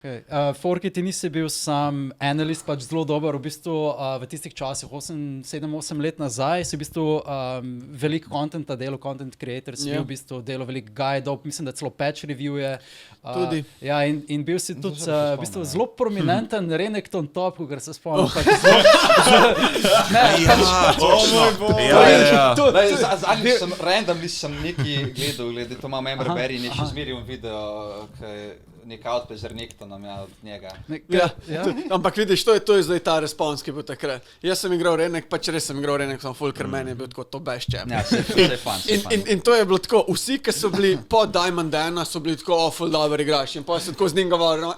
Okay. Forki, ti nisi bil sam analist, pač zelo dober. V bistvu v tistih časih, 7-8 let nazaj, si v bistvu veliko kontenta delal, content creator, si bil v bistvu delal veliko guide-ov, mislim, da celo patch review-je. Tudi. Ja, in bil si tudi v bistvu zelo prominenten Renekton top, ker se spomnim. Zadnjič sem randomly nekaj gledal, glede to imam Emre Berry in je še zmeril video, nek output z Renektonom od njega. Ampak vidiš, to je zdaj ta respons, ki je bil takrat. Jaz sem igral Renek, pač res sem igral Renek, sem full, ker meni je bil tako to bešče. Ja, se je fan. In to je bilo tako, vsi, ki so bili po Diamond Dana, so bili tako, full dobro igraš. In pa sem tako z njim govoril,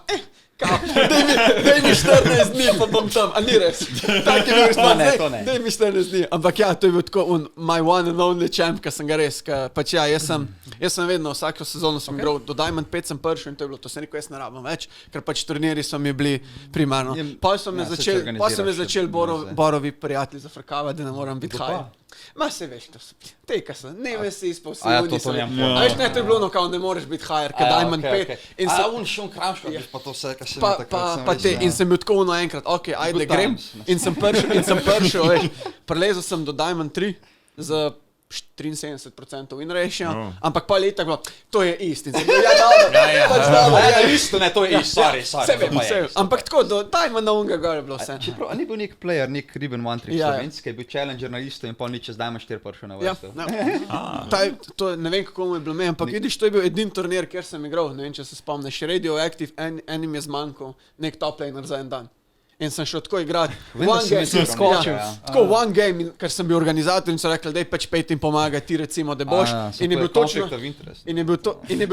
daj mi 14 dni, pa bom tam, a ni res. Tak je bil respons, daj mi 14 dni. Ampak ja, to je bil tako my one and only champ, ki sem ga res, pač ja, jaz sem vedno, vsako sezono sem igral, do Diamond 5 sem prišel in to je bilo, to sem rekel, jaz ne rabim več, ker pač turniri so mi bili primarno. Pa so me začeli Borovi prijatelji zafrkavati, da ne moram biti high. Ma se veš, to so, teka so, ne veš si izpol, vsi ljudi so. A veš, ne, to je bilo ono, kao ne moreš biti higher, kad Diamond 5. A on še on kramško, pa to vse, kaj še mi takrat pa te, in sem bil tako naenkrat, ok, ajde grem, in sem prišel, veš, prelezel sem do Diamond 3 z 73% win ratio, ampak pa leta bilo, to je isto, in sem bil, ja, dobro, ja, isto, ne, to je isto, sorry. Ampak tako, do Diamonda unga gore je bilo vse. A ni bil nek player, nek Riven One Trick Slovenski, ki je bil challenger na isto in pa nič čez Diamond 4 prišel na vrsto. To ne vem, kako mu je bilo ime, ampak vidiš, to je bil edin turnir, kjer sem igral, ne vem, če se spomniš, Radioactive, enim je zmanjkal nek top laner za en dan. In sem šel tako igrati, tako one game, ker sem bil organizator in so rekli, daj pač pejti in pomagaj ti recimo, da boš. In je bil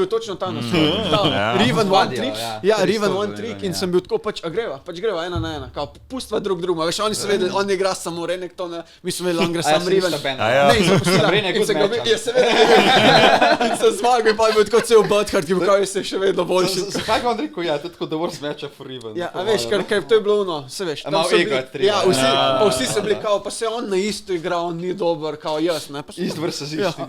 točno ta naslov. Riven One Trick, Riven One Trick in sem bil tako pač, a greva, ena na ena, kao pustva drug drugima, veš, oni so vedeli, on igra samo Renektona, mi smo vedeli, on gre sam Riven. Ne, in sem postila, in sem ga videl, in sem zmagal in pa je bil tako cel Butthard, ki bil kao se še vedno boljši. Zakaj ga on rekel, ja, to je tako the worst matchup for Riven. Ja, a veš, ker to je bilo ono, se veš, tam so bili, ja, vsi so bili kao, pa se on na isto igra, on ni dober, kao jaz, ne, pa East versus East.